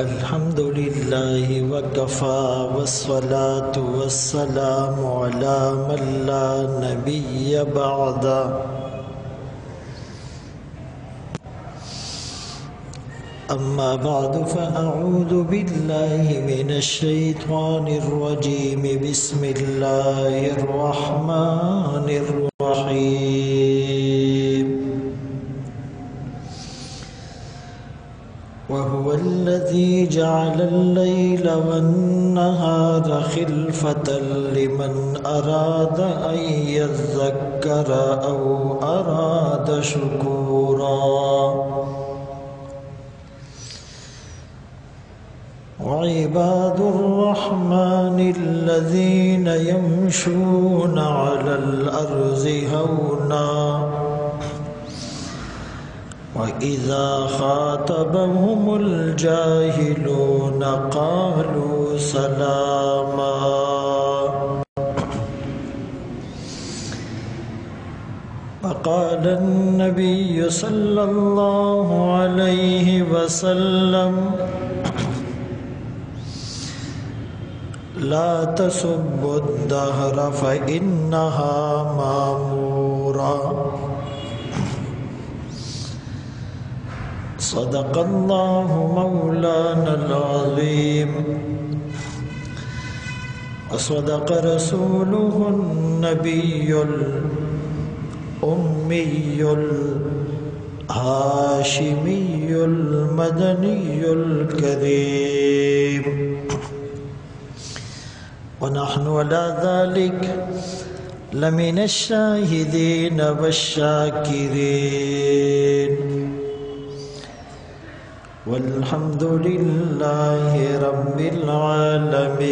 الحمد لله وكفى والصلاة والسلام على من لا نبي بعده. أما بعد فأعوذ بالله من الشيطان الرجيم. بسم الله الرحمن الرحيم. وهو الذي جعل الليل والنهار خلفة لمن أراد أن يذكر أو أراد شكورا. وعباد الرحمن الذين يمشون على الأرض هونا وإذا خاطبهم الجاهلون قالوا سلاما. وقال النبي صلى الله عليه وسلم: لا تسبوا الدهر فإنها مامورة. صدق الله مولانا العظيم وصدق رسوله النبي الأمي الهاشمي المدني الكريم. ونحن على ذلك لمن الشاهدين والشاكرين والحمد لله رب العالمين.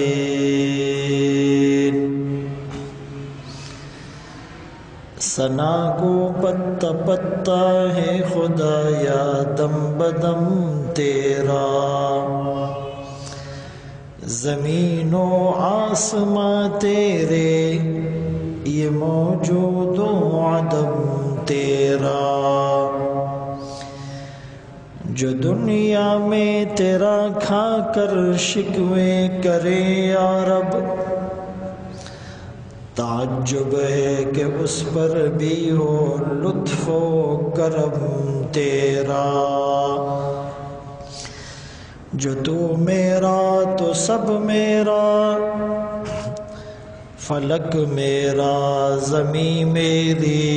ثنا کو پتا پتا ہے خدایا دم بدم تیرا. زمین و آسماں تیرے یہ موجود و عدم تیرا. جو دنیا میں تیرا کھا کر شکوے کرے یا رب، تعجب ہے کہ اس پر بھی ہو لطف و کرم تیرا. جو تو میرا تو سب میرا، فلک میرا زمین میری،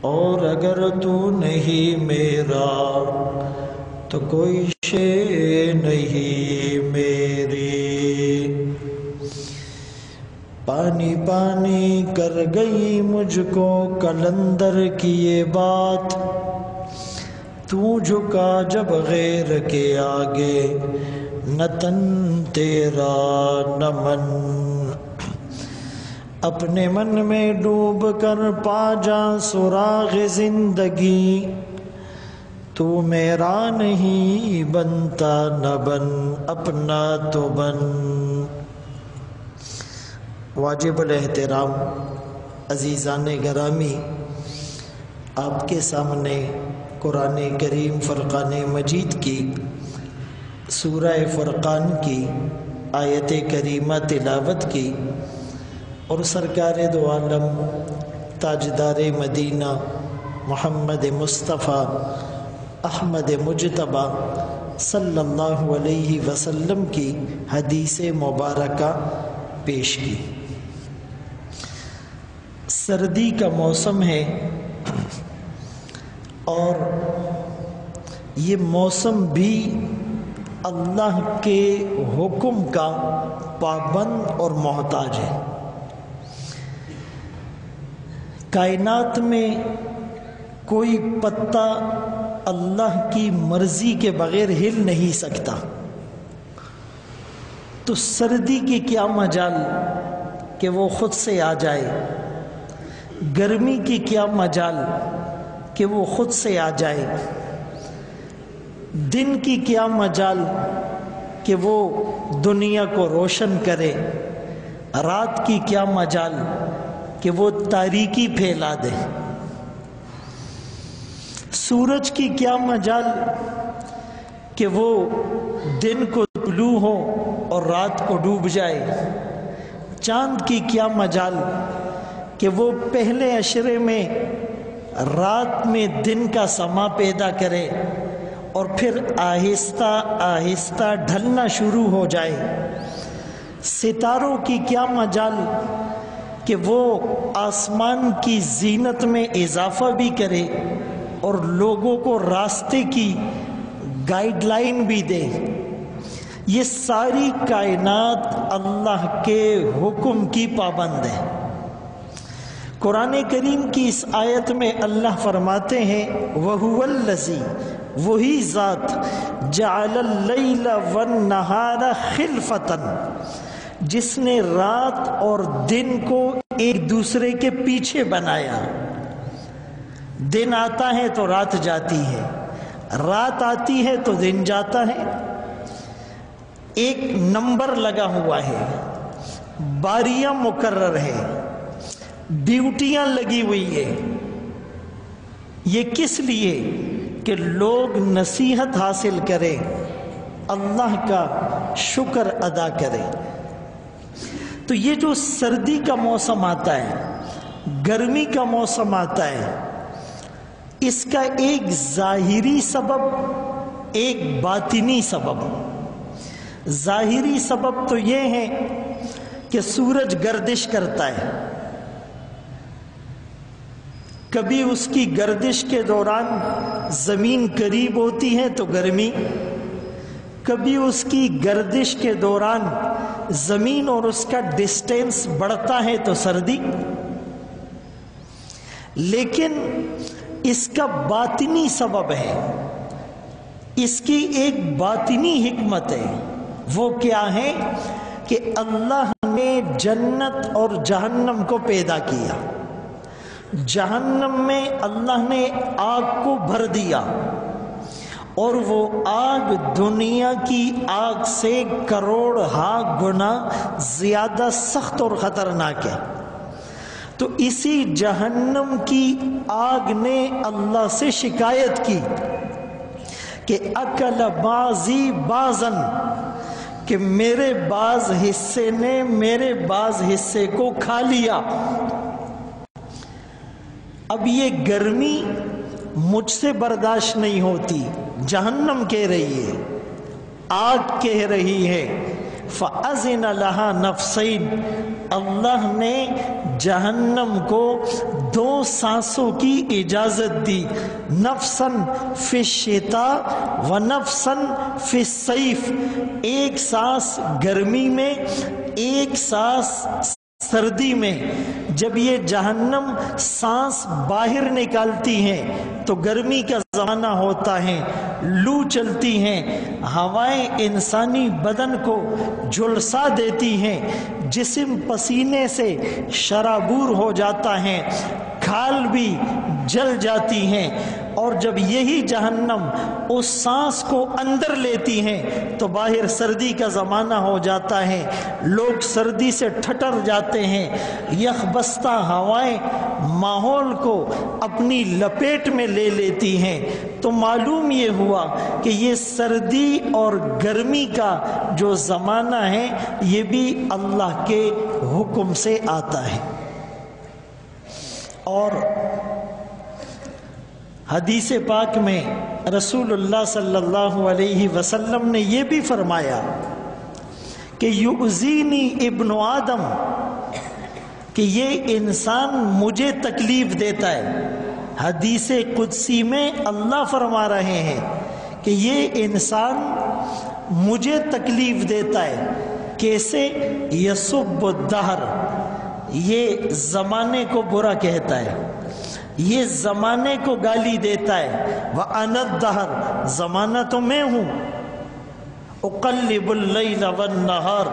اور اگر تو نہیں میرا تو کوئی شے نہیں میری. پانی پانی کر گئی مجھ کو قلندر کی یہ بات، تو جھکا جب غیر کے آگے نہ تن تیرا نہ من. اپنے من میں ڈوب کر پا جا سراغ زندگی، تو میرا نہیں بنتا نہ بن اپنا تو بن. واجب الاحترام عزیزان گرامی، آپ کے سامنے قرآن کریم فرقان مجید کی سورہ فرقان کی آیت کریمہ تلاوت کی، اور سرکار دو عالم تاجدار مدینہ محمد مصطفیٰ احمد مجتبیٰ صلی اللہ علیہ وسلم کی حدیث مبارکہ پیش کی. سردی کا موسم ہے اور یہ موسم بھی اللہ کے حکم کا پابند اور محتاج ہے. کائنات میں کوئی پتا اللہ کی مرضی کے بغیر ہل نہیں سکتا، تو سردی کی کیا مجال کہ وہ خود سے آ جائے، گرمی کی کیا مجال کہ وہ خود سے آ جائے، دن کی کیا مجال کہ وہ دنیا کو روشن کرے، رات کی کیا مجال کہ وہ تاریکی پھیلا دے، سورج کی کیا مجال کہ وہ دن کو طلوع ہو اور رات کو ڈوب جائے، چاند کی کیا مجال کہ وہ پہلے عشرے میں رات میں دن کا سما پیدا کرے اور پھر آہستہ آہستہ ڈھلنا شروع ہو جائے۔ ستاروں کی کیا مجال کہ وہ آسمان کی زینت میں اضافہ بھی کرے اور لوگوں کو راستے کی گائیڈ لائن بھی دے۔ یہ ساری کائنات اللہ کے حکم کی پابند ہے۔ قرآن کریم کی اس آیت میں اللہ فرماتے ہیں وَهُوَ الَّذِي، وہی ذات جَعَلَ اللَّيْلَ وَالنَّهَارَ خِلْفَةً، جس نے رات اور دن کو ایک دوسرے کے پیچھے بنایا۔ دن آتا ہے تو رات جاتی ہے، رات آتی ہے تو دن جاتا ہے، ایک نمبر لگا ہوا ہے، باریاں مقرر ہے، ڈیوٹیاں لگی ہوئی ہے۔ یہ کس لیے کہ لوگ نصیحت حاصل کریں، اللہ کا شکر ادا کریں۔ تو یہ جو سردی کا موسم آتا ہے، گرمی کا موسم آتا ہے، اس کا ایک ظاہری سبب، ایک باطنی سبب۔ ظاہری سبب تو یہ ہے کہ سورج گردش کرتا ہے، کبھی اس کی گردش کے دوران زمین قریب ہوتی ہے تو گرمی، کبھی اس کی گردش کے دوران زمین اور اس کا ڈسٹینس بڑھتا ہے تو سردی۔ لیکن اس کا باطنی سبب ہے، اس کی ایک باطنی حکمت ہے۔ وہ کیا ہے کہ اللہ نے جنت اور جہنم کو پیدا کیا۔ جہنم میں اللہ نے آگ کو بھر دیا اور وہ آگ دنیا کی آگ سے کروڑہا گنا زیادہ سخت اور خطرناک ہے۔ تو اسی جہنم کی آگ نے اللہ سے شکایت کی کہ اکل بعضی بعضاً، کہ میرے بعض حصے نے میرے بعض حصے کو کھا لیا۔ اب یہ گرمی مجھ سے برداشت نہیں ہوتی، جہنم کہہ رہی ہے، آگ کہہ رہی ہے، فَأَذِنَ لَهَا نَفْسَيْنِ، اللہ نے جہنم کو دو سانسوں کی اجازت دی، نفساً فی الشتاء و نفساً فی الصیف، ایک سانس گرمی میں، ایک سانس سردی میں۔ جب یہ جہنم سانس باہر نکالتی ہیں تو گرمی کا زمانہ ہوتا ہے، لو چلتی ہیں، ہوائیں انسانی بدن کو جھلسا دیتی ہیں، جسم پسینے سے شرابور ہو جاتا ہے، کھال بھی جل جاتی ہیں۔ اور جب یہی جہنم اس سانس کو اندر لیتی ہیں تو باہر سردی کا زمانہ ہو جاتا ہے، لوگ سردی سے ٹھٹر جاتے ہیں، یخ بستہ ہوائیں ماحول کو اپنی لپیٹ میں لے لیتی ہیں۔ تو معلوم یہ ہوا کہ یہ سردی اور گرمی کا جو زمانہ ہے یہ بھی اللہ کے حکم سے آتا ہے۔ اور حدیث پاک میں رسول اللہ صلی اللہ علیہ وسلم نے یہ بھی فرمایا کہ یؤذینی ابن آدم، کہ یہ انسان مجھے تکلیف دیتا ہے۔ حدیث قدسی میں اللہ فرما رہے ہیں کہ یہ انسان مجھے تکلیف دیتا ہے۔ کیسے؟ یسب الدہر، یہ زمانے کو برا کہتا ہے، یہ زمانے کو گالی دیتا ہے۔ وَأَنَا الدَّهْرُ، زمانہ تو میں ہوں۔ اقلب اللیل والنہار،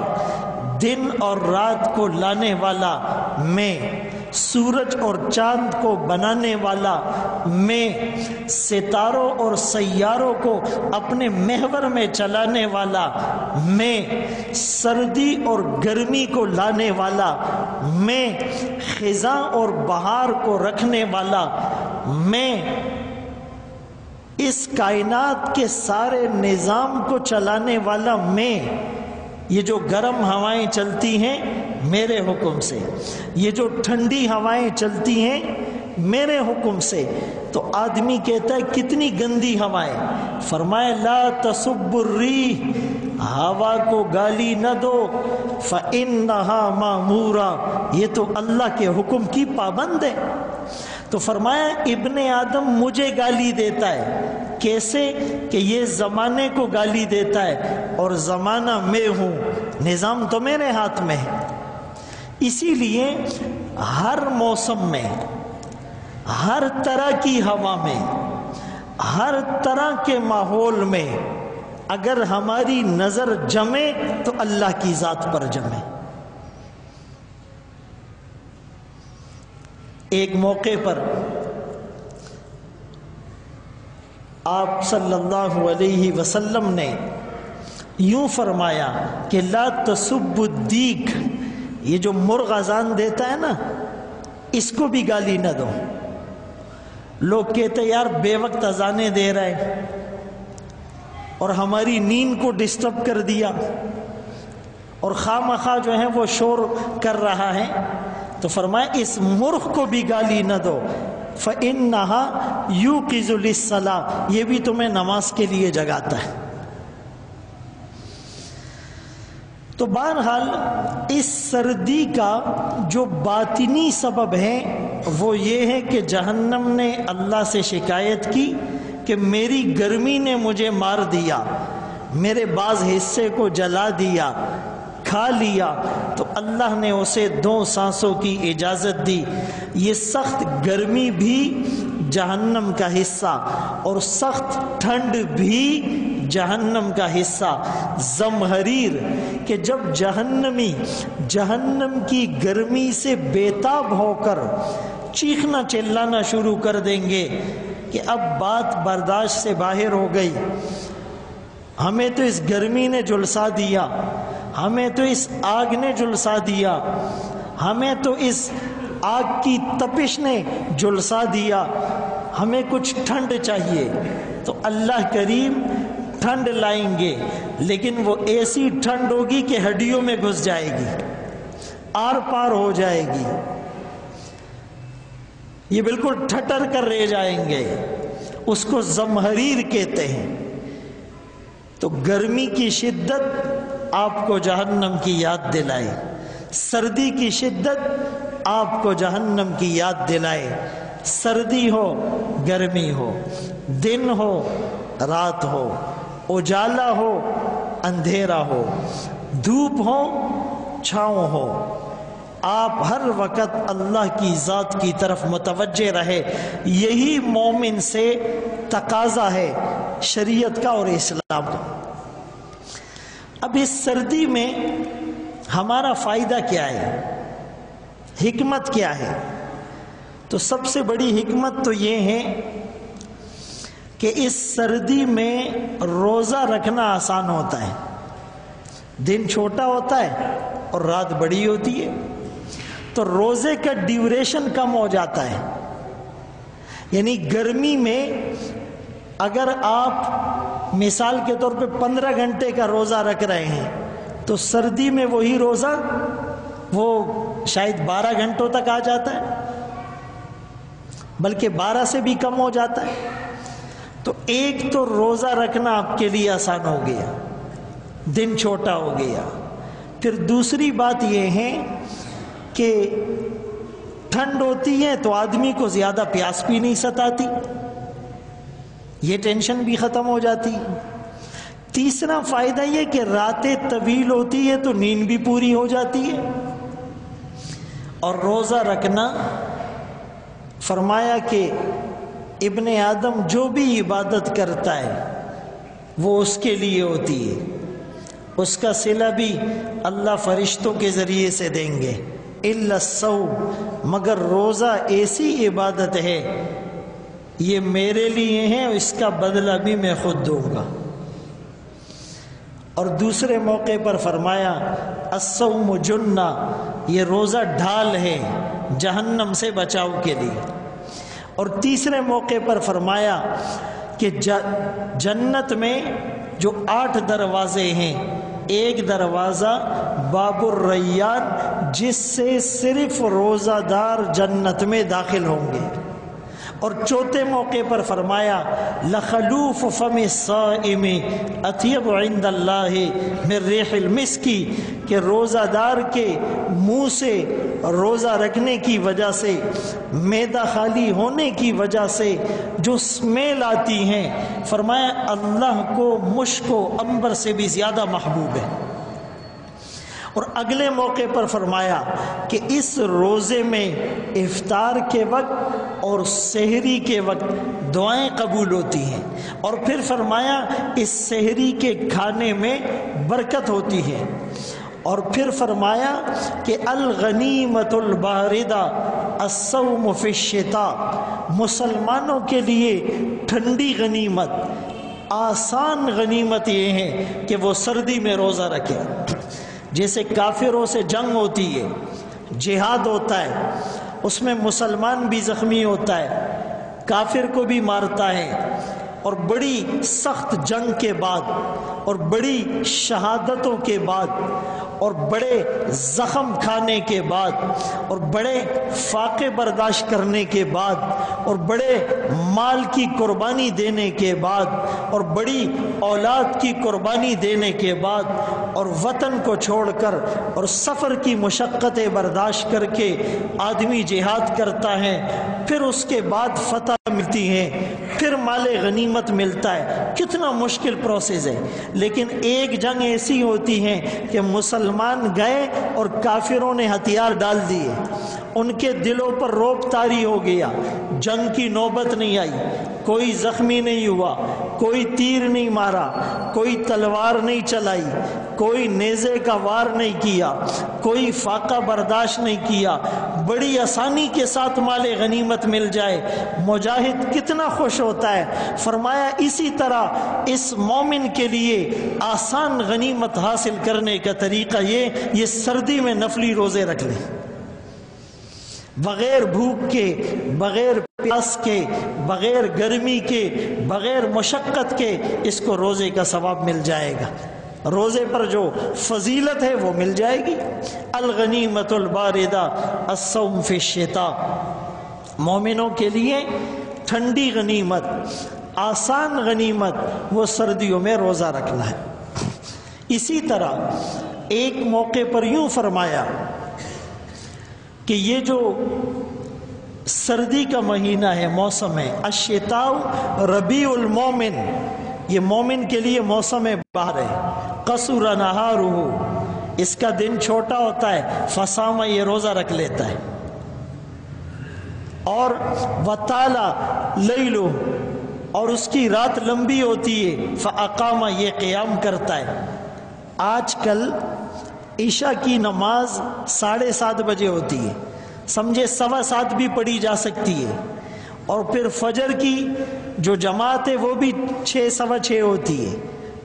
دن اور رات کو لانے والا میں، سورج اور چاند کو بنانے والا میں، ستاروں اور سیاروں کو اپنے محور میں چلانے والا میں، سردی اور گرمی کو لانے والا میں، خزاں اور بہار کو رکھنے والا میں، اس کائنات کے سارے نظام کو چلانے والا میں، یہ جو گرم ہوائیں چلتی ہیں میرے حکم سے، یہ جو ٹھنڈی ہوائیں چلتی ہیں میرے حکم سے۔ تو آدمی کہتا ہے کتنی گندی ہوائیں، فرمائے لا تسبوا الریح، ہوا کو گالی نہ دو، فإنها مأمورہ، یہ تو اللہ کے حکم کی پابند ہے۔ تو فرمایا ابن آدم مجھے گالی دیتا ہے، کیسے کہ یہ زمانے کو گالی دیتا ہے، اور زمانہ میں ہوں، نظام تو میرے ہاتھ میں ہے۔ اسی لیے ہر موسم میں، ہر طرح کی ہوا میں، ہر طرح کے ماحول میں اگر ہماری نظر جمے تو اللہ کی ذات پر جمے۔ ایک موقع پر آپ صلی اللہ علیہ وسلم نے یوں فرمایا کہ لا تسبوا الدیک، یہ جو مرغ اذان دیتا ہے نا، اس کو بھی گالی نہ دو۔ لوگ کہتے یار بے وقت اذانیں دے رہے اور ہماری نیند کو ڈسٹرب کر دیا، اور خواہ مخواہ جو ہے وہ شور کر رہا ہے، تو فرمایا اس مرغ کو بھی گالی نہ دو، فَإِنَّهَا يُوقِظُ لِلصَّلَاةِ، یہ بھی تمہیں نماز کے لیے جگاتا ہے۔ تو بہرحال اس سردی کا جو باطنی سبب ہے وہ یہ ہے کہ جہنم نے اللہ سے شکایت کی کہ میری گرمی نے مجھے مار دیا، میرے بعض حصے کو جلا دیا، کھا لیا، تو اللہ نے اسے 2 سانسوں کی اجازت دی۔ یہ سخت گرمی بھی جہنم کا حصہ اور سخت ٹھنڈ بھی جہنم کا حصہ۔ زمہریر کہ جب جہنمی جہنم کی گرمی سے بےتاب ہو کر چیخنا چلانا شروع کر دیں گے کہ اب بات برداشت سے باہر ہو گئی، ہمیں تو اس گرمی نے جھلسا دیا، ہمیں تو اس آگ نے جھلسا دیا، ہمیں تو اس آگ کی تپش نے جھلسا دیا، ہمیں کچھ ٹھنڈ چاہیے، تو اللہ کریم ٹھنڈ لائیں گے، لیکن وہ ایسی ٹھنڈ ہوگی کہ ہڈیوں میں گھس جائے گی، آر پار ہو جائے گی، یہ بالکل ٹھٹر کر رہ جائیں گے، اس کو زمہریر کہتے ہیں۔ تو گرمی کی شدت آپ کو جہنم کی یاد دلائے، سردی کی شدت آپ کو جہنم کی یاد دلائے، سردی ہو گرمی ہو، دن ہو رات ہو، اجالا ہو اندھیرا ہو، دھوپ ہو چھاؤں ہو، آپ ہر وقت اللہ کی ذات کی طرف متوجہ رہے۔ یہی مومن سے تقاضا ہے شریعت کا اور اسلام کا۔ اب اس سردی میں ہمارا فائدہ کیا ہے، حکمت کیا ہے؟ تو سب سے بڑی حکمت تو یہ ہے کہ اس سردی میں روزہ رکھنا آسان ہوتا ہے، دن چھوٹا ہوتا ہے اور رات بڑی ہوتی ہے، تو روزے کا ڈیوریشن کم ہو جاتا ہے۔ یعنی گرمی میں اگر آپ مثال کے طور پہ 15 گھنٹے کا روزہ رکھ رہے ہیں تو سردی میں وہی روزہ وہ شاید 12 گھنٹوں تک آ جاتا ہے، بلکہ 12 سے بھی کم ہو جاتا ہے۔ تو ایک تو روزہ رکھنا آپ کے لیے آسان ہو گیا، دن چھوٹا ہو گیا۔ پھر دوسری بات یہ ہے کہ ٹھنڈ ہوتی ہے تو آدمی کو زیادہ پیاس بھی نہیں ستاتی، یہ ٹینشن بھی ختم ہو جاتی۔ تیسرا فائدہ یہ کہ راتیں طویل ہوتی ہے تو نیند بھی پوری ہو جاتی ہے۔ اور روزہ رکھنا فرمایا کہ ابن آدم جو بھی عبادت کرتا ہے وہ اس کے لیے ہوتی ہے، اس کا صلہ بھی اللہ فرشتوں کے ذریعے سے دیں گے، الا الصوم، مگر روزہ ایسی عبادت ہے یہ میرے لیے ہے، اس کا بدلہ بھی میں خود دوں گا۔ اور دوسرے موقع پر فرمایا الصوم جنہ، یہ روزہ ڈھال ہے جہنم سے بچاؤ کے لیے۔ اور تیسرے موقع پر فرمایا کہ جنت میں جو 8 دروازے ہیں، ایک دروازہ باب الریان جس سے صرف روزہ دار جنت میں داخل ہوں گے، اور چوتھے موقع پر فرمایا لخلوف فم الصائم اطیب عند اللہ من ریح المسکی، کہ روزہ دار کے منہ سے روزہ رکھنے کی وجہ سے، معدہ خالی ہونے کی وجہ سے جو اسمیل آتی ہیں، فرمایا اللہ کو مشک و عنبر سے بھی زیادہ محبوب ہے۔ اور اگلے موقع پر فرمایا کہ اس روزے میں افطار کے وقت اور سحری کے وقت دعائیں قبول ہوتی ہیں، اور پھر فرمایا اس سحری کے کھانے میں برکت ہوتی ہے، اور پھر فرمایا کہ الغنیمت الباردہ الصوم فی الشتاء، مسلمانوں کے لیے ٹھنڈی غنیمت، آسان غنیمت یہ ہے کہ وہ سردی میں روزہ رکھے۔ جیسے کافروں سے جنگ ہوتی ہے، جہاد ہوتا ہے، اس میں مسلمان بھی زخمی ہوتا ہے، کافر کو بھی مارتا ہے، اور بڑی سخت جنگ کے بعد اور بڑی شہادتوں کے بعد اور بڑے زخم کھانے کے بعد اور بڑے فاقے برداشت کرنے کے بعد اور بڑے مال کی قربانی دینے کے بعد اور بڑی اولاد کی قربانی دینے کے بعد اور وطن کو چھوڑ کر اور سفر کی مشقتیں برداشت کر کے آدمی جہاد کرتا ہے، پھر اس کے بعد فتح ملتی ہے، پھر مال غنیمت ملتا ہے۔ کتنا مشکل پروسیس ہے، لیکن ایک جنگ ایسی ہوتی ہے کہ مسلمان گئے اور کافروں نے ہتھیار ڈال دیے، ان کے دلوں پر رعب طاری ہو گیا، جنگ کی نوبت نہیں آئی، کوئی زخمی نہیں ہوا، کوئی تیر نہیں مارا، کوئی تلوار نہیں چلائی، کوئی نیزے کا وار نہیں کیا، کوئی فاقہ برداشت نہیں کیا، بڑی آسانی کے ساتھ مال غنیمت مل جائے، مجاہد کتنا خوش ہوتا ہے۔ فرمایا اسی طرح اس مومن کے لیے آسان غنیمت حاصل کرنے کا طریقہ یہ سردی میں نفلی روزے رکھ لیں، بغیر بھوک کے، بغیر پیاس کے، بغیر گرمی کے، بغیر مشقت کے اس کو روزے کا ثواب مل جائے گا، روزے پر جو فضیلت ہے وہ مل جائے گی۔ الغنیمت الباردہ الصوم فی الشتاء، مومنوں کے لیے ٹھنڈی غنیمت، آسان غنیمت وہ سردیوں میں روزہ رکھنا ہے۔ اسی طرح ایک موقع پر یوں فرمایا کہ یہ جو سردی کا مہینہ ہے، موسم ہے، الشتاء ربیع المومن، یہ مومن کے لیے موسم بہار ہے۔ قصر نہارہ، اس کا دن چھوٹا ہوتا ہے، فصام، یہ روزہ رکھ لیتا ہے، اور وطالا لیلو، اور اس کی رات لمبی ہوتی ہے، فاقام، یہ قیام کرتا ہے۔ آج کل عشاء کی نماز 7:30 بجے ہوتی ہے، سمجھے 7:15 بھی پڑھی جا سکتی ہے، اور پھر فجر کی جو جماعت ہے وہ بھی 6 سوا 6 ہوتی ہے،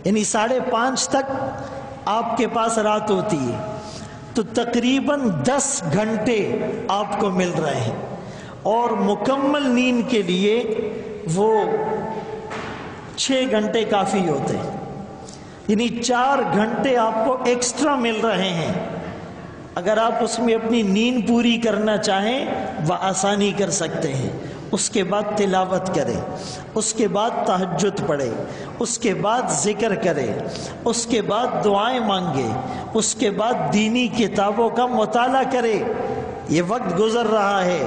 یعنی 5:30 تک آپ کے پاس رات ہوتی ہے، تو تقریباً 10 گھنٹے آپ کو مل رہے ہیں، اور مکمل نیند کے لیے وہ 6 گھنٹے کافی ہوتے ہیں، یعنی 4 گھنٹے آپ کو ایکسٹرا مل رہے ہیں۔ اگر آپ اس میں اپنی نیند پوری کرنا چاہیں وہ آسانی کر سکتے ہیں۔ اس کے بعد تلاوت کرے، اس کے بعد تہجد پڑھے، اس کے بعد ذکر کرے، اس کے بعد دعائیں مانگے، اس کے بعد دینی کتابوں کا مطالعہ کرے۔ یہ وقت گزر رہا ہے،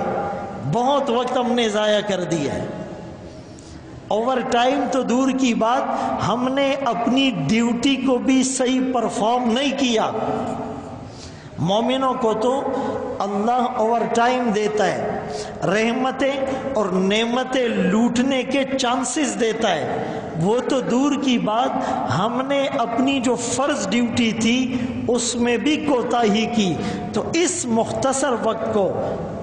بہت وقت ہم نے ضائع کر دیا ہے، اوور ٹائم تو دور کی بات، ہم نے اپنی ڈیوٹی کو بھی صحیح پرفارم نہیں کیا۔ مومنوں کو تو اللہ اوور ٹائم دیتا ہے، رحمتیں اور نعمتیں لوٹنے کے چانسز دیتا ہے، وہ تو دور کی بات، ہم نے اپنی جو فرض ڈیوٹی تھی اس میں بھی کوتاہی کی۔ تو اس مختصر وقت کو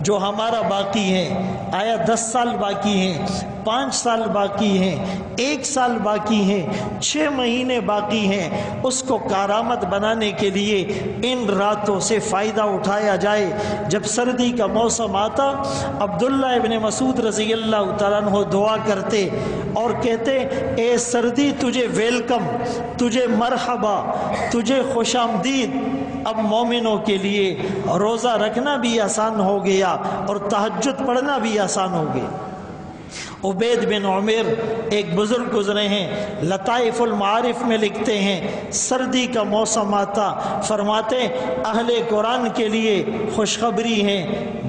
جو ہمارا باقی ہے، آیا 10 سال باقی ہیں، 5 سال باقی ہیں، 1 سال باقی ہیں، 6 مہینے باقی ہیں، اس کو کارآمد بنانے کے لیے ان راتوں سے فائدہ اٹھایا جائے۔ جب سردی کا موسم آتا، عبداللہ ابن مسعود رضی اللہ تعالیٰ عنہ دعا کرتے اور کہتے اے سردی تجھے ویلکم، تجھے مرحبا، تجھے خوش آمدید۔ اب مومنوں کے لیے روزہ رکھنا بھی آسان ہو گیا اور تہجد پڑھنا بھی آسان ہو گیا۔ عبید بن عمیر ایک بزرگ گزرے ہیں، لطائف المعارف میں لکھتے ہیں سردی کا موسم آتا فرماتے اہل قرآن کے لیے خوشخبری ہے،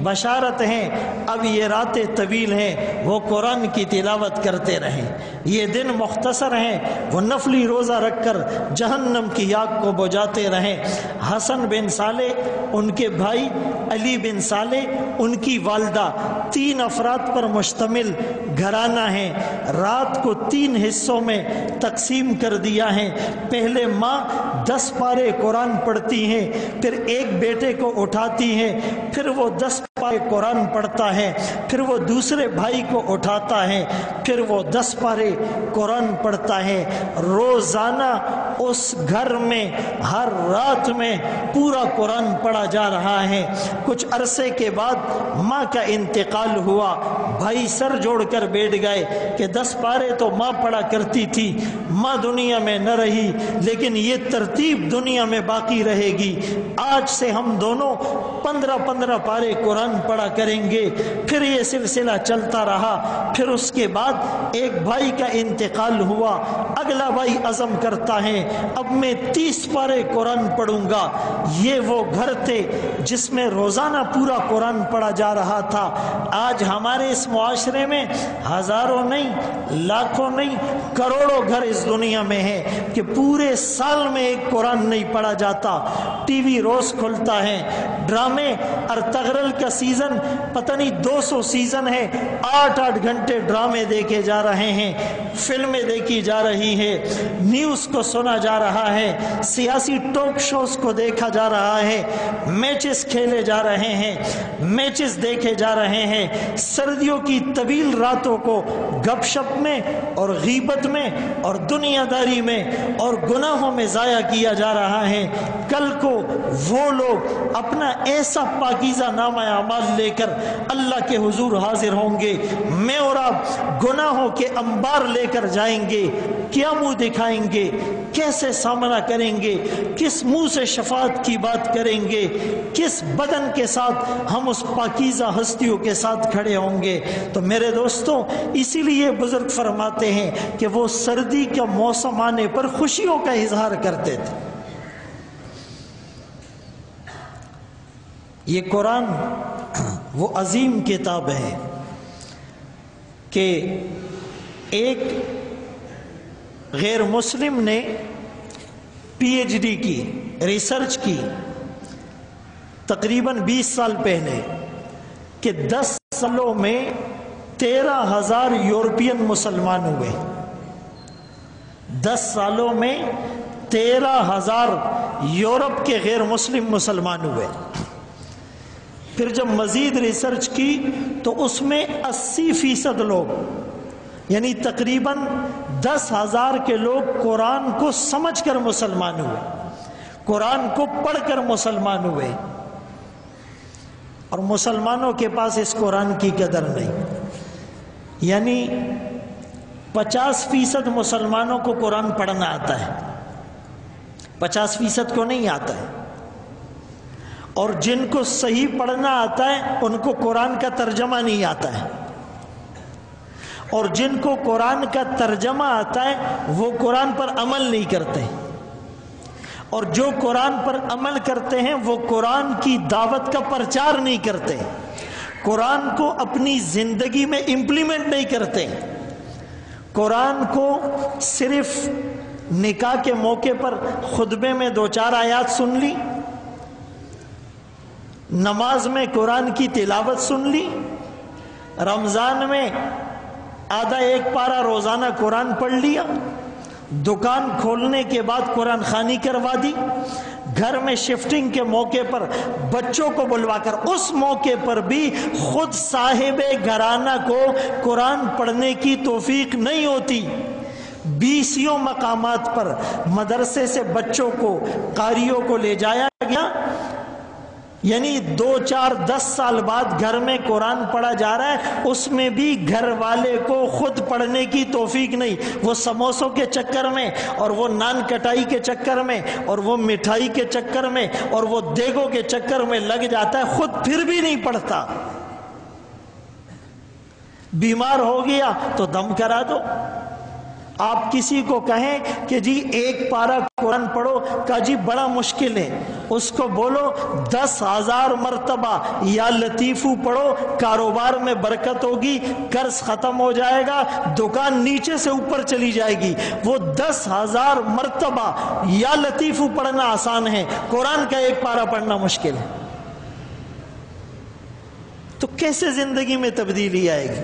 بشارت ہیں، اب یہ راتیں طویل ہیں، وہ قرآن کی تلاوت کرتے رہیں، یہ دن مختصر ہیں، وہ نفلی روزہ رکھ کر جہنم کی آگ کو بجھاتے رہیں۔ حسن بن صالح، ان کے بھائی علی بن صالح، ان کی والدہ، 3 افراد پر مشتمل گھرانہ ہے، رات کو 3 حصوں میں تقسیم کر دیا ہے۔ پہلے ماں 10 پارے قرآن پڑھتی ہیں، پھر ایک بیٹے کو اٹھاتی ہے، پھر وہ 10 پارے قرآن پڑھتا ہے، پھر وہ دوسرے بھائی کو اٹھاتا ہے، پھر وہ 10 پارے قرآن پڑھتا ہے۔ روزانہ اس گھر میں ہر رات میں پورا قرآن پڑھا جا رہا ہے۔ کچھ عرصے کے بعد ماں کا انتقال ہوا، بھائی سر جوڑ کر بیٹھ گئے کہ 10 پارے تو ماں پڑھا کرتی تھی، ماں دنیا میں نہ رہی، لیکن یہ ترتیب دنیا میں باقی رہے گی۔ آج سے ہم دونوں 15 پارے قرآن پڑھا کریں گے۔ پھر یہ سلسلہ چلتا رہا۔ پھر اس کے بعد ایک بھائی کا انتقال ہوا، اگلا بھائی عزم کرتا ہے اب میں 30 پارے قرآن پڑھوں گا۔ یہ وہ گھر تھے جس میں روزانہ پورا قرآن پڑھا جا رہا تھا۔ آج ہمارے اس معاشرے میں ہزاروں نہیں، لاکھوں نہیں، کروڑوں گھر اس دنیا میں ہیں کہ پورے سال میں ایک قرآن نہیں پڑھا جاتا۔ ٹی وی روز کھلتا ہے، ڈرامے، ارطغرل کا سیزن پتہ نہیں 200 سیزن ہے، 8 گھنٹے ڈرامے دیکھے جا رہے ہیں، فلمیں دیکھی جا رہی ہے، نیوز کو سنا جا رہا ہے، سیاسی ٹاک شوز کو دیکھا جا رہا ہے، میچز کھیلے جا رہے ہیں، میچز دیکھے جا رہے ہیں۔ سردیوں کی طویل راتوں کو گپ شپ میں اور غیبت میں اور دنیا داری میں اور گناہوں میں ضائع کیا جا رہا ہے۔ کل کو وہ لوگ اپنا ایسا پاکیزہ نامہ اعمال لے کر اللہ کے حضور حاضر ہوں گے، میں اور آپ گناہوں کے انبار لے کر جائیں گے۔ کیا منہ دکھائیں گے؟ کیسے سامنا کریں گے؟ کس منہ سے شفاعت کی بات کریں گے؟ کس بدن کے ساتھ ہم اس پاکیزہ ہستیوں کے ساتھ کھڑے ہوں گے؟ تو میرے دوستوں، اسی لیے بزرگ فرماتے ہیں کہ وہ سردی کا موسم آنے پر خوشیوں کا اظہار کرتے تھے۔ یہ قرآن وہ عظیم کتاب ہے کہ ایک غیر مسلم نے پی ایچ ڈی کی، ریسرچ کی تقریباً 20 سال پہلے کہ 10 سالوں میں 13,000 یورپین مسلمان ہوئے۔ 10 سالوں میں 13,000 یورپ کے غیر مسلم مسلمان ہوئے۔ پھر جب مزید ریسرچ کی تو اس میں 80% لوگ، یعنی تقریباً 10,000 کے لوگ قرآن کو سمجھ کر مسلمان ہوئے، قرآن کو پڑھ کر مسلمان ہوئے، اور مسلمانوں کے پاس اس قرآن کی قدر نہیں۔ یعنی 50% مسلمانوں کو قرآن پڑھنا آتا ہے، 50% کو نہیں آتا ہے، اور جن کو صحیح پڑھنا آتا ہے ان کو قرآن کا ترجمہ نہیں آتا ہے، اور جن کو قرآن کا ترجمہ آتا ہے وہ قرآن پر عمل نہیں کرتے، اور جو قرآن پر عمل کرتے ہیں وہ قرآن کی دعوت کا پرچار نہیں کرتے، قرآن کو اپنی زندگی میں امپلیمنٹ نہیں کرتے۔ قرآن کو صرف نکاح کے موقع پر خطبے میں 2-4 آیات سن لی، نماز میں قرآن کی تلاوت سن لی، رمضان میں آدھا 1 پارہ روزانہ قرآن پڑھ لیا، دکان کھولنے کے بعد قرآن خوانی کروا دی، گھر میں شفٹنگ کے موقع پر بچوں کو بلوا کر، اس موقع پر بھی خود صاحب گھرانہ کو قرآن پڑھنے کی توفیق نہیں ہوتی، 20 مقامات پر مدرسے سے بچوں کو، قاریوں کو لے جایا گیا، یعنی 2 4 10 سال بعد گھر میں قرآن پڑھا جا رہا ہے، اس میں بھی گھر والے کو خود پڑھنے کی توفیق نہیں، وہ سموسوں کے چکر میں اور وہ نان کٹائی کے چکر میں اور وہ مٹھائی کے چکر میں اور وہ دیگوں کے چکر میں لگ جاتا ہے، خود پھر بھی نہیں پڑھتا۔ بیمار ہو گیا تو دم کرا دو۔ آپ کسی کو کہیں کہ جی 1 پارہ قرآن پڑھو، کہا جی بڑا مشکل ہے، اس کو بولو 10,000 مرتبہ یا لطیفو پڑھو، کاروبار میں برکت ہوگی، قرض ختم ہو جائے گا، دکان نیچے سے اوپر چلی جائے گی۔ وہ 10,000 مرتبہ یا لطیفو پڑھنا آسان ہے، قرآن کا 1 پارہ پڑھنا مشکل ہے۔ تو کیسے زندگی میں تبدیلی آئے گی؟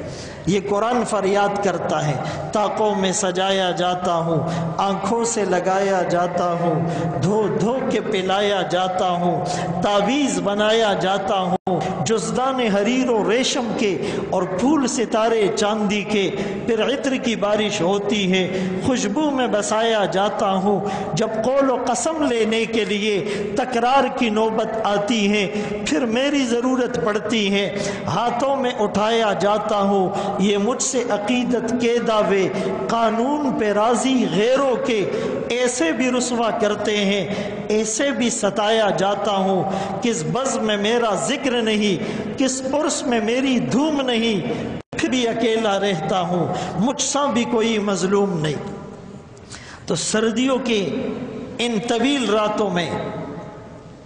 یہ قرآن فریاد کرتا ہے، طاقوں میں سجایا جاتا ہوں، آنکھوں سے لگایا جاتا ہوں، دھو دھو کے پلایا جاتا ہوں، تعویذ بنایا جاتا ہوں، جزدان حریر و ریشم کے اور پھول ستارے چاندی کے، پھر عطر کی بارش ہوتی ہے، خوشبو میں بسایا جاتا ہوں، جب قول و قسم لینے کے لیے تکرار کی نوبت آتی ہے، پھر میری ضرورت پڑتی ہے، ہاتھوں میں اٹھایا جاتا ہوں، یہ مجھ سے عقیدت کے دعوے قانون پہ راضی غیروں کے ایسے بھی رسوا کرتے ہیں، ایسے بھی ستایا جاتا ہوں، کس بزم میں میرا ذکر نہیں، کس عرس میں میری دھوم نہیں، پھر بھی اکیلا رہتا ہوں، مجھ سا بھی کوئی مظلوم نہیں۔ تو سردیوں کے ان طویل راتوں میں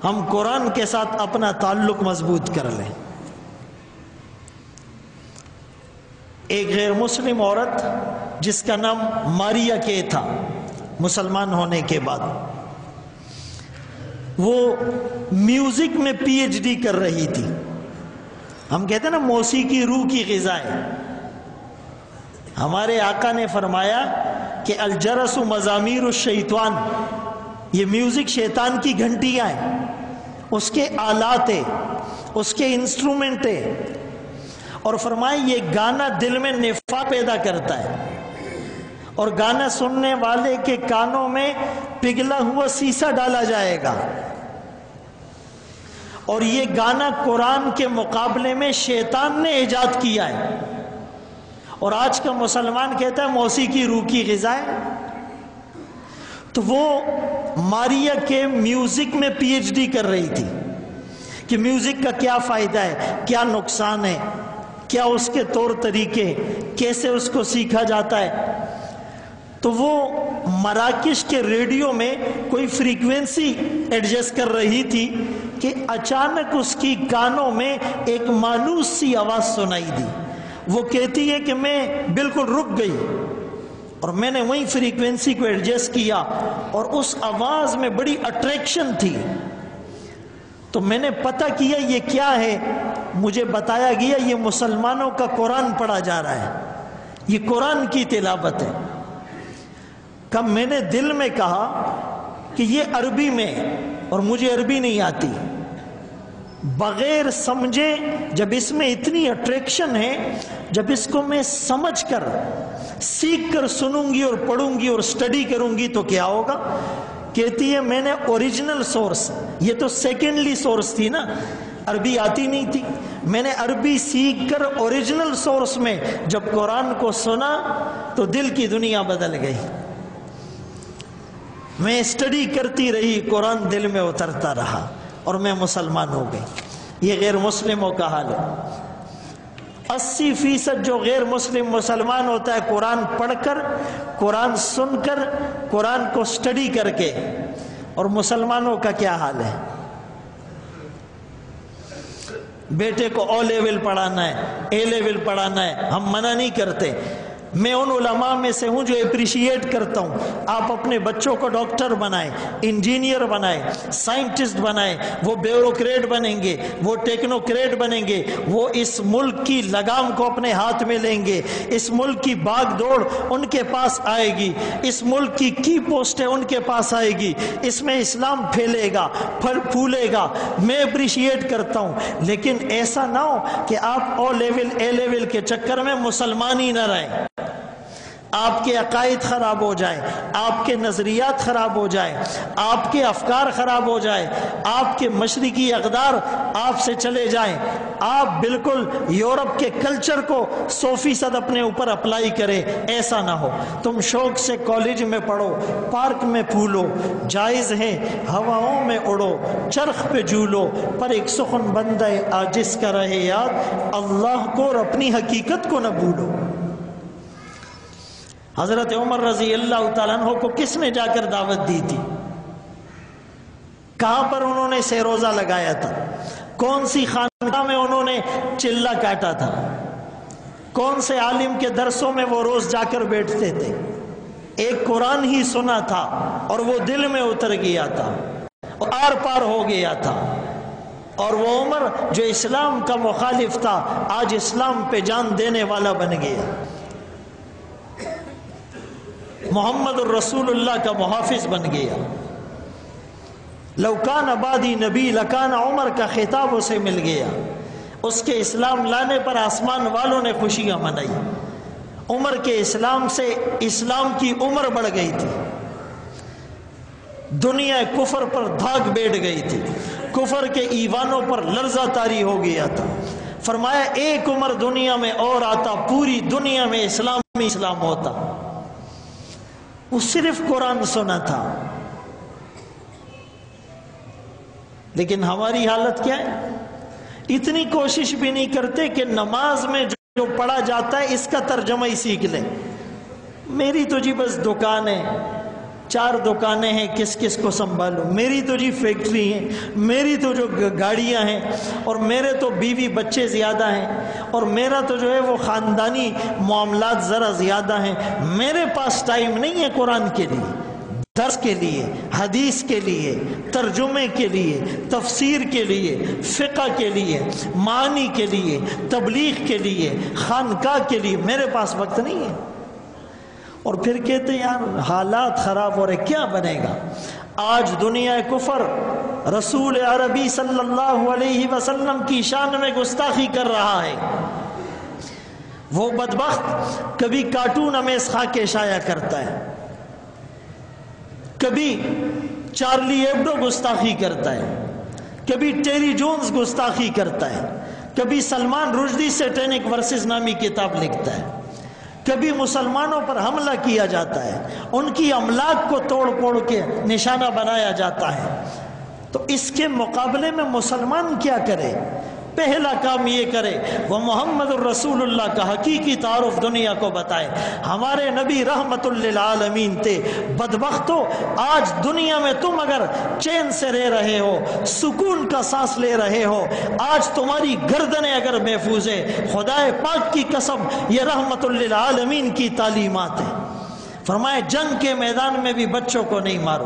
ہم قرآن کے ساتھ اپنا تعلق مضبوط کر لیں۔ ایک غیر مسلم عورت جس کا نام ماریا کے تھا، مسلمان ہونے کے بعد وہ میوزک میں پی ایچ ڈی کر رہی تھی۔ ہم کہتے ہیں نا موسیقی روح کی غذا ہے۔ ہمارے آقا نے فرمایا کہ الجرس مزامیر الشیطان، یہ میوزک شیطان کی گھنٹیاں ہیں، اس کے آلات ہیں، اس کے انسٹرومنٹ ہیں، اور فرمائے یہ گانا دل میں نفاق پیدا کرتا ہے، اور گانا سننے والے کے کانوں میں پگھلا ہوا سیسا ڈالا جائے گا، اور یہ گانا قرآن کے مقابلے میں شیطان نے ایجاد کیا ہے، اور آج کا مسلمان کہتا ہے موسیقی روح کی غذا ہے۔ تو وہ ماریا کے میوزک میں پی ایچ ڈی کر رہی تھی کہ میوزک کا کیا فائدہ ہے، کیا نقصان ہے، کیا اس کے طور طریقے، کیسے اس کو سیکھا جاتا ہے۔ تو وہ مراکش کے ریڈیو میں کوئی فریکوینسی ایڈجسٹ کر رہی تھی کہ اچانک اس کی کانوں میں ایک مانوس سی آواز سنائی دی۔ وہ کہتی ہے کہ میں بالکل رک گئی اور میں نے وہی فریکوینسی کو ایڈجسٹ کیا، اور اس آواز میں بڑی اٹریکشن تھی، تو میں نے پتہ کیا یہ کیا ہے۔ مجھے بتایا گیا یہ مسلمانوں کا قرآن پڑھا جا رہا ہے، یہ قرآن کی تلاوت ہے۔ کب میں نے دل میں کہا کہ یہ عربی میں، اور مجھے عربی نہیں آتی، بغیر سمجھے جب اس میں اتنی اٹریکشن ہے، جب اس کو میں سمجھ کر سیکھ کر سنوں گی اور پڑھوں گی اور سٹڈی کروں گی تو کیا ہوگا؟ کہتی ہے میں نے اوریجنل سورس، یہ تو سیکنڈلی سورس تھی نا، عربی آتی نہیں تھی، میں نے عربی سیکھ کر اوریجنل سورس میں جب قرآن کو سنا تو دل کی دنیا بدل گئی۔ میں سٹڈی کرتی رہی، قرآن دل میں اترتا رہا اور میں مسلمان ہو گئی۔ یہ غیر مسلموں کا حال ہے۔ 80% جو غیر مسلم مسلمان ہوتا ہے قرآن پڑھ کر، قرآن سن کر، قرآن کو سٹڈی کر کے، اور مسلمانوں کا کیا حال ہے؟ بیٹے کو او لیول پڑھانا ہے، اے لیول پڑھانا ہے، ہم منع نہیں کرتے، میں ان علماء میں سے ہوں جو اپریشیٹ کرتا ہوں آپ اپنے بچوں کو ڈاکٹر بنائیں، انجینئر بنائیں، سائنٹسٹ بنائیں، وہ بیوروکریٹ بنیں گے، وہ ٹیکنوکریٹ بنیں گے، وہ اس ملک کی لگام کو اپنے ہاتھ میں لیں گے، اس ملک کی باغ دوڑ ان کے پاس آئے گی، اس ملک کی پوسٹیں ان کے پاس آئے گی، اس میں اسلام پھیلے گا، پھولے گا۔ میں اپریشیٹ کرتا ہوں، لیکن ایسا نہ ہو کہ آپ او لیول اے لیول کے چکر میں مسلمان ہی نہ رہیں، آپ کے عقائد خراب ہو جائیں، آپ کے نظریات خراب ہو جائیں، آپ کے افکار خراب ہو جائیں، آپ کے مشرقی اقدار آپ سے چلے جائیں، آپ بالکل یورپ کے کلچر کو 100% اپنے اوپر اپلائی کریں، ایسا نہ ہو۔ تم شوق سے کالج میں پڑھو، پارک میں پھولو، جائز ہے ہواؤں میں اڑو، چرخ پہ جھولو، پر ایک سخن بندہ عاجز کا رہے یاد، اللہ کو اور اپنی حقیقت کو نہ بھولو۔ حضرت عمر رضی اللہ تعالیٰ عنہ کو کس نے جا کر دعوت دی تھی؟ کہاں پر انہوں نے سیروزہ لگایا تھا؟ کون سی خانقاہ میں انہوں نے چلہ کاٹا تھا؟ کون سے عالم کے درسوں میں وہ روز جا کر بیٹھتے تھے؟ ایک قرآن ہی سنا تھا اور وہ دل میں اتر گیا تھا، آر پار ہو گیا تھا، اور وہ عمر جو اسلام کا مخالف تھا آج اسلام پہ جان دینے والا بن گیا، محمد الرسول اللہ کا محافظ بن گیا۔ لو کان بعدی نبی لکان عمر کا خطاب اسے مل گیا، اس کے اسلام لانے پر آسمان والوں نے خوشیاں منائی، عمر کے اسلام سے اسلام کی عمر بڑھ گئی تھی، دنیا کفر پر دھاگ بیٹھ گئی تھی، کفر کے ایوانوں پر لرزہ طاری ہو گیا تھا۔ فرمایا ایک عمر دنیا میں اور آتا، پوری دنیا میں اسلام ہوتا۔ وہ صرف قرآن سنا تھا، لیکن ہماری حالت کیا ہے؟ اتنی کوشش بھی نہیں کرتے کہ نماز میں جو پڑھا جاتا ہے اس کا ترجمہ ہی سیکھ لیں۔ میری تو جی بس دکان ہے، 4 دکانیں ہیں، کس کس کو سنبھالوں، میری تو جی فیکٹری ہے، میری تو جو گاڑیاں ہیں، اور میرے تو بیوی بچے زیادہ ہیں، اور میرا تو جو ہے وہ خاندانی معاملات ذرا زیادہ ہیں، میرے پاس ٹائم نہیں ہے قرآن کے لیے، درس کے لیے، حدیث کے لیے، ترجمے کے لیے، تفسیر کے لیے، فقہ کے لیے، معنی کے لیے، تبلیغ کے لیے، خانقاہ کے لیے، میرے پاس وقت نہیں ہے۔ اور پھر کہتے ہیں یار حالات خراب ہو رہے، کیا بنے گا؟ آج دنیا کفر رسول عربی صلی اللہ علیہ وسلم کی شان میں گستاخی کر رہا ہے۔ وہ بدبخت کبھی کارٹون امیز خاں کے شائع کرتا ہے، کبھی چارلی ایبڈو گستاخی کرتا ہے، کبھی ٹیری جونز گستاخی کرتا ہے، کبھی سلمان رشدی سیٹینک ورسز نامی کتاب لکھتا ہے، کبھی مسلمانوں پر حملہ کیا جاتا ہے، ان کی املاک کو توڑ پھوڑ کے نشانہ بنایا جاتا ہے۔ تو اس کے مقابلے میں مسلمان کیا کرے؟ پہلا کام یہ کرے وہ محمد الرسول اللہ کا حقیقی تعارف دنیا کو بتائے۔ ہمارے نبی رحمت للعالمین تھے۔ بدبختو آج دنیا میں تم اگر چین سے رہ رہے ہو، سکون کا سانس لے رہے ہو، آج تمہاری گردنیں اگر محفوظ ہے، خدا پاک کی قسم یہ رحمت للعالمین کی تعلیمات ہیں۔ فرمائے جنگ کے میدان میں بھی بچوں کو نہیں مارو،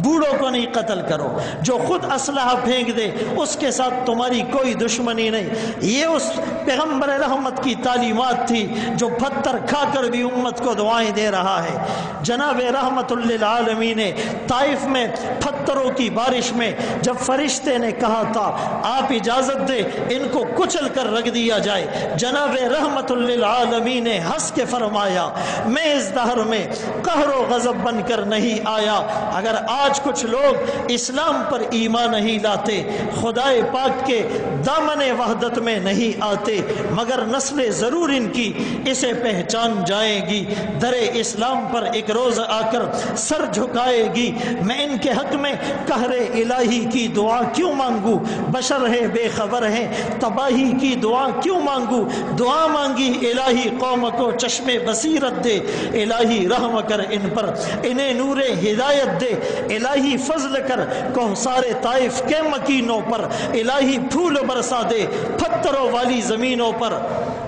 بوڑھوں کو نہیں قتل کرو، جو خود اسلحہ پھینک دے اس کے ساتھ تمہاری کوئی دشمنی نہیں۔ یہ اس پیغمبر رحمت کی تعلیمات تھی جو پتھر کھا کر بھی امت کو دعائیں دے رہا ہے۔ جناب رحمت للعالمین نے طائف میں پتھروں کی بارش میں جب فرشتے نے کہا تھا آپ اجازت دے ان کو کچل کر رکھ دیا جائے، جناب رحمت للعالمین نے ہنس کے فرمایا میں اس دہر میں قہر و غضب بن کر نہیں آیا۔ اگر آج کچھ لوگ اسلام پر ایمان نہیں لاتے، خدا پاک کے دامن وحدت میں نہیں آتے، مگر نسل ضرور ان کی اسے پہچان جائے گی، در اسلام پر ایک روز آ کر سر جھکائے گی۔ میں ان کے حق میں قہر الہی کی دعا کیوں مانگوں؟ بشر ہے بے خبر ہے، تباہی کی دعا کیوں مانگوں؟ دعا مانگی الہی قوم کو چشم بصیرت دے، الہی رحم کر ان پر، انہیں نور ہدایت دے، الہی فضل کر کوثر طائف کے مکینوں پر، الہی پھول برسا دے پتھروں والی زمینوں پر۔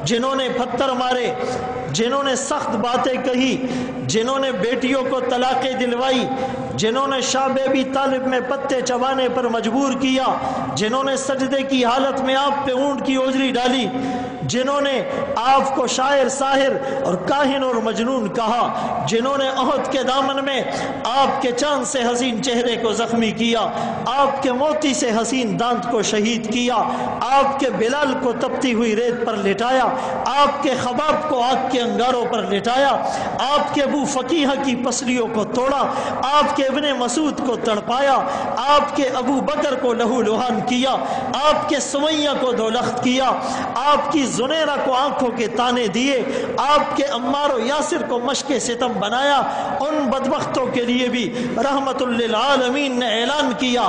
جنہوں نے پتھر مارے جنہوں نے سخت باتیں کہی، جنہوں نے بیٹیوں کو طلاقیں دلوائی، جنہوں نے شاہ ابی طالب میں پتے چبانے پر مجبور کیا، جنہوں نے سجدے کی حالت میں آپ پہ اونٹ کی اوجری ڈالی، جنہوں نے آپ کو شاعر، ساحر اور کاہن اور مجنون کہا، جنہوں نے احد کے دامن میں آپ کے چاند سے حسین چہرے کو زخمی کیا، آپ کے موتی سے حسین دانت کو شہید کیا، آپ کے بلال کو تپتی ہوئی ریت پر لٹایا، آپ کے خباب کو آگ کے انگاروں پر لٹایا، آپ کے ابو فقیہ کی پسلیوں کو توڑا، آپ کے ابن مسعود کو تڑپایا، آپ کے ابو بکر کو لہو لہان کیا، آپ کے سمیہ کو دولخت کیا، آپ کی زنیرہ کو آنکھوں کے تانے دیے، آپ کے عمار و یاسر کو مشق ستم بنایا، ان بدبختوں کے لیے بھی رحمت للعالمین نے اعلان کیا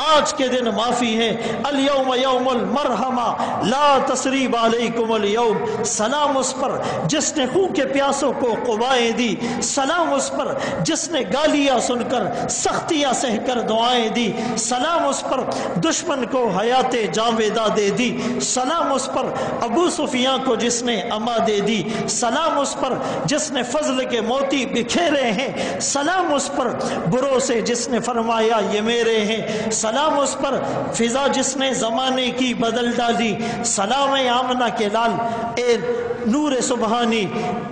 آج کے دن معافی ہے، الیوم یوم المرحمہ لا تثریب علیکم اليوم، سلام اس پر جس نے خون کے پیاسوں کو قبائیں دی، سلام اس پر جس نے گالیاں سن کر سختیاں سہ کر دعائیں دی، سلام اس پر دشمن کو حیات جاویدہ دے دی، سلام اس پر ابو سفیان کو جس نے اما دے دی، سلام اس پر جس نے فضل کے موتی بکھیرے ہیں، سلام اس پر برو سے جس نے فرمایا یہ میرے ہیں، سلام اس پر فضا جس نے زمانے کی بدل ڈالی، سلام آمنہ کے لال اے نور سبحانی۔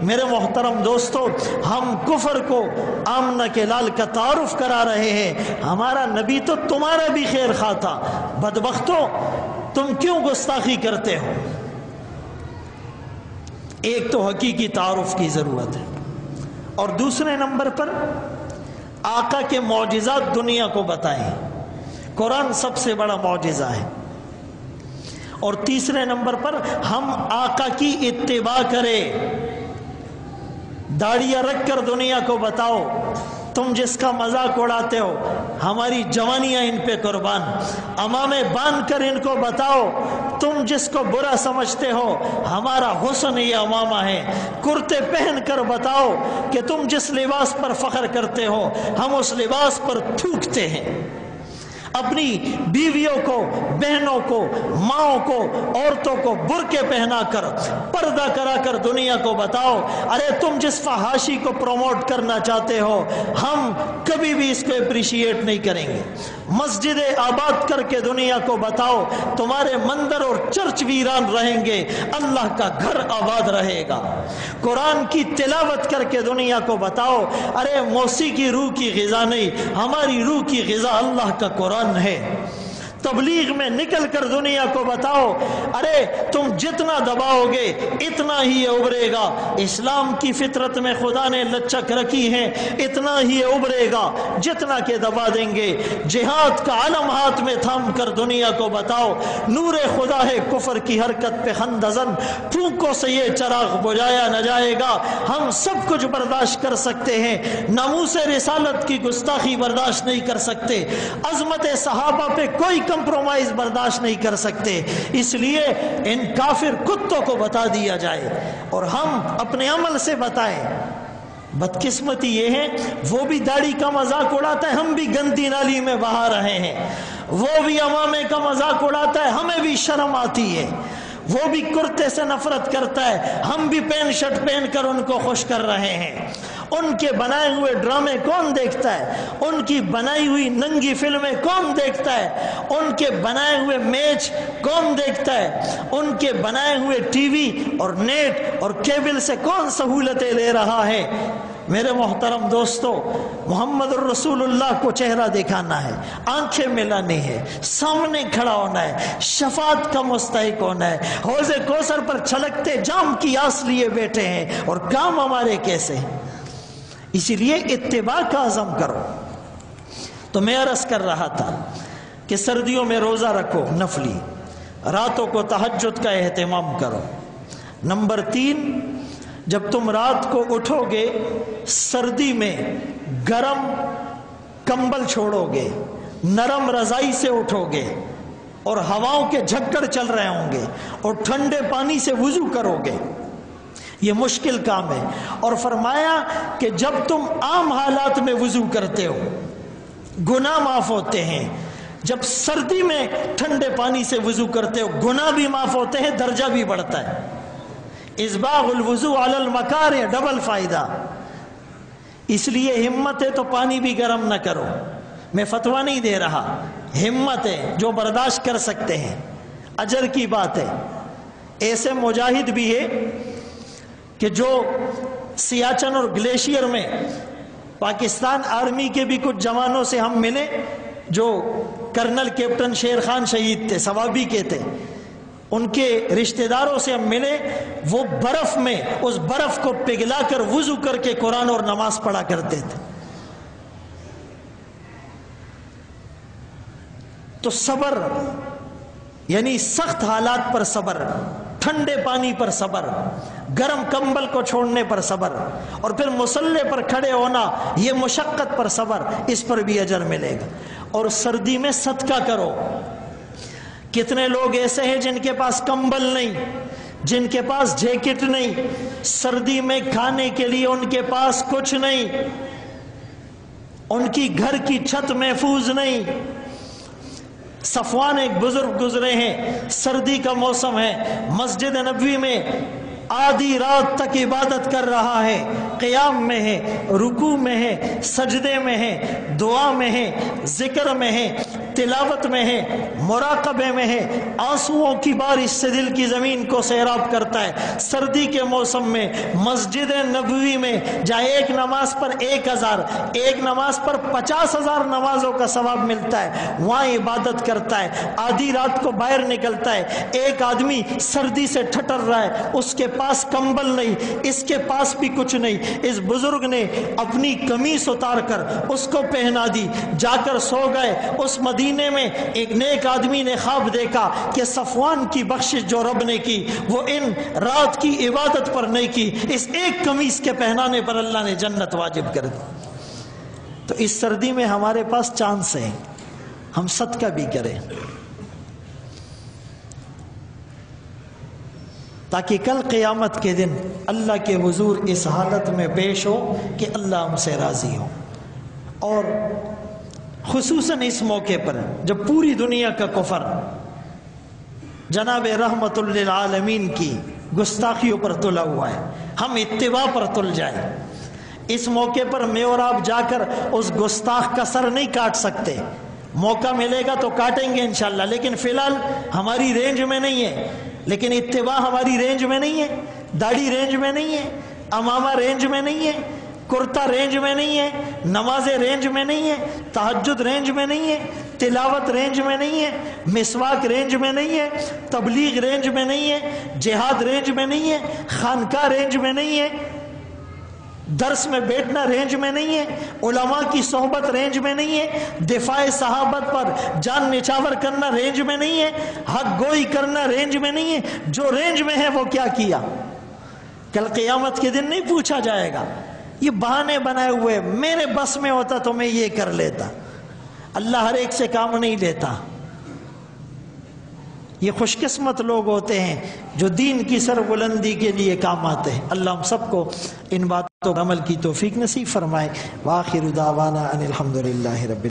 میرے محترم دوستو، ہم کفر کو آمنہ کے لال کا تعارف کرا رہے ہیں، ہمارا نبی تو تمہارا بھی خیر خواہ تھا، بدبختوں تم کیوں گستاخی کرتے ہو؟ ایک تو حقیقی تعارف کی ضرورت ہے، اور دوسرے نمبر پر آقا کے معجزات دنیا کو بتائیں، قرآن سب سے بڑا معجزہ ہے، اور تیسرے نمبر پر ہم آقا کی اتباع کریں، داڑیاں رکھ کر دنیا کو بتاؤ تم جس کا مذاق اڑاتے ہو ہماری جوانیاں ان پہ قربان، امامے باندھ کر ان کو بتاؤ تم جس کو برا سمجھتے ہو ہمارا حسن یہ امامہ ہے، کرتے پہن کر بتاؤ کہ تم جس لباس پر فخر کرتے ہو ہم اس لباس پر تھوکتے ہیں، اپنی بیویوں کو، بہنوں کو، ماؤں کو، عورتوں کو برقعے پہنا کر پردہ کرا کر دنیا کو بتاؤ ارے تم جس فحاشی کو پروموٹ کرنا چاہتے ہو ہم کبھی بھی اس کو اپریشیٹ نہیں کریں گے، مسجد آباد کر کے دنیا کو بتاؤ تمہارے مندر اور چرچ ویران رہیں گے، اللہ کا گھر آباد رہے گا، قرآن کی تلاوت کر کے دنیا کو بتاؤ ارے موسیقی روح کی غذا نہیں، ہماری روح کی غذا اللہ کا قرآن ہے، تبلیغ میں نکل کر دنیا کو بتاؤ ارے تم جتنا دباؤ گے اتنا ہی یہ ابھرے گا، اسلام کی فطرت میں خدا نے لچک رکھی ہے اتنا ہی یہ ابھرے گا جتنا کہ دبا دیں گے، جہاد کا علم ہاتھ میں تھام کر دنیا کو بتاؤ نور خدا ہے کفر کی حرکت پہ خندزن، پھونکوں سے یہ چراغ بجھایا نہ جائے گا، ہم سب کچھ برداشت کر سکتے ہیں، ناموس رسالت کی گستاخی برداشت نہیں کر سکتے، عظمت صحابہ پہ کوئی کمپرومائز برداشت نہیں کر سکتے، اس لیے ان کافر کتوں کو بتا دیا جائے اور ہم اپنے عمل سے بتائیں۔ بدقسمتی یہ ہے وہ بھی داڑھی کا مذاق اڑاتا ہے ہم بھی گندی نالی میں بہا رہے ہیں، وہ بھی امامے کا مذاق اڑاتا ہے ہمیں بھی شرم آتی ہے، وہ بھی کرتے سے نفرت کرتا ہے ہم بھی پین شرٹ پہن کر ان کو خوش کر رہے ہیں، ان کے بنائے ہوئے ڈرامے کون دیکھتا ہے، ان کی بنائی ہوئی ننگی فلمیں کون دیکھتا ہے، ان کے بنائے ہوئے میچ کون دیکھتا ہے، ان کے بنائے ہوئے ٹی وی اور نیٹ اور کیبل سے کون سہولتیں لے رہا ہے؟ میرے محترم دوستو، محمد الرسول اللہ کو چہرہ دکھانا ہے، آنکھیں ملانی ہے، سامنے کھڑا ہونا ہے، شفاعت کا مستحق ہونا ہے، حوض کوثر پر چھلکتے جام کی آس لیے بیٹھے ہیں اور کام ہمارے کیسے ہیں؟ اسی لیے اتباع کا عزم کرو۔ تو میں عرض کر رہا تھا کہ سردیوں میں روزہ رکھو نفلی، راتوں کو تہجد کا اہتمام کرو۔ نمبر 3، جب تم رات کو اٹھو گے سردی میں گرم کمبل چھوڑو گے، نرم رضائی سے اٹھو گے اور ہواؤں کے جھکڑ چل رہے ہوں گے اور ٹھنڈے پانی سے وضو کرو گے، یہ مشکل کام ہے، اور فرمایا کہ جب تم عام حالات میں وضو کرتے ہو گناہ معاف ہوتے ہیں، جب سردی میں ٹھنڈے پانی سے وضو کرتے ہو گناہ بھی معاف ہوتے ہیں، درجہ بھی بڑھتا ہے، اسباغ الوضو علی المکارہ، ڈبل فائدہ۔ اس لیے ہمت ہے تو پانی بھی گرم نہ کرو، میں فتویٰ نہیں دے رہا، ہمت ہے جو برداشت کر سکتے ہیں، اجر کی بات ہے۔ ایسے مجاہد بھی ہے کہ جو سیاچن اور گلیشیئر میں پاکستان آرمی کے بھی کچھ جوانوں سے ہم ملے، جو کرنل کیپٹن شیر خان شہید تھے، ثوابی کے تھے، ان کے رشتہ داروں سے ہم ملے، وہ برف میں اس برف کو پگھلا کر وضو کر کے قرآن اور نماز پڑھا کرتے تھے۔ تو صبر یعنی سخت حالات پر صبر، ٹھنڈے پانی پر صبر، گرم کمبل کو چھوڑنے پر صبر، اور پھر مصلے پر کھڑے ہونا، یہ مشقت پر صبر، اس پر بھی اجر ملے گا۔ اور سردی میں صدقہ کرو۔ کتنے لوگ ایسے ہیں جن کے پاس کمبل نہیں، جن کے پاس جیکٹ نہیں، سردی میں کھانے کے لیے ان کے پاس کچھ نہیں، ان کی گھر کی چھت محفوظ نہیں۔ صفوان ایک بزرگ گزرے ہیں، سردی کا موسم ہے، مسجد نبوی میں آدھی رات تک عبادت کر رہا ہے، قیام میں ہے، رکوع میں ہے، سجدے میں ہے، دعا میں ہے، ذکر میں ہے، تلاوت میں ہے، مراقبے میں ہے، آنسوؤں کی بارش سے دل کی زمین کو سیراب کرتا ہے۔ سردی کے موسم میں مسجد نبوی میں جہاں ایک نماز پر 1000، ایک نماز پر 50,000 نمازوں کا ثواب ملتا ہے، وہاں عبادت کرتا ہے، آدھی رات کو باہر نکلتا ہے۔ ایک آدمی سردی سے ٹھٹر رہا ہے، اس کے پاس کمبل نہیں، اس کے پاس بھی کچھ نہیں، اس بزرگ نے اپنی قمیص اتار کر اس کو پہنا دی، جا کر سو گئے۔ اس مدینے میں ایک نیک آدمی نے خواب دیکھا کہ صفوان کی بخشش جو رب نے کی وہ ان رات کی عبادت پر نہیں کی، اس ایک قمیص کے پہنانے پر اللہ نے جنت واجب کر دی۔ تو اس سردی میں ہمارے پاس چانس ہے، ہم صدقہ بھی کریں تاکہ کل قیامت کے دن اللہ کے حضور اس حالت میں پیش ہو کہ اللہ ہم سے راضی ہو۔ اور خصوصاً اس موقع پر جب پوری دنیا کا کفر جناب رحمت للعالمین کی گستاخیوں پر تلا ہوا ہے، ہم اتباع پر تل جائیں۔ اس موقع پر میں اور آپ جا کر اس گستاخ کا سر نہیں کاٹ سکتے، موقع ملے گا تو کاٹیں گے انشاءاللہ، لیکن فی الحال ہماری رینج میں نہیں ہے۔ لیکن اتباع ہماری رینج میں نہیں ہے، داڑھی رینج میں نہیں ہے، امامہ رینج میں نہیں ہے، کرتا رینج میں نہیں ہے، نماز رینج میں نہیں ہے، تہجد رینج میں نہیں ہے، تلاوت رینج میں نہیں ہے، مسواک رینج میں نہیں ہے، تبلیغ رینج میں نہیں ہے، جہاد رینج میں نہیں ہے، خانقاہ رینج میں نہیں ہے، درس میں بیٹھنا رینج میں نہیں ہے، علماء کی صحبت رینج میں نہیں ہے، دفاع صحابت پر جان نچھاور کرنا رینج میں نہیں ہے، حق گوئی کرنا رینج میں نہیں ہے۔ جو رینج میں ہے وہ کیا کیا؟ کل قیامت کے دن نہیں پوچھا جائے گا۔ یہ بہانے بنائے ہوئے، میرے بس میں ہوتا تو میں یہ کر لیتا۔ اللہ ہر ایک سے کام نہیں لیتا۔ یہ خوش قسمت لوگ ہوتے ہیں جو دین کی سربلندی کے لیے کام آتے ہیں۔ اللہ ہم سب کو ان باتوں پر عمل کی توفیق نصیب فرمائے۔ وآخر دعوانا ان الحمدللہ رب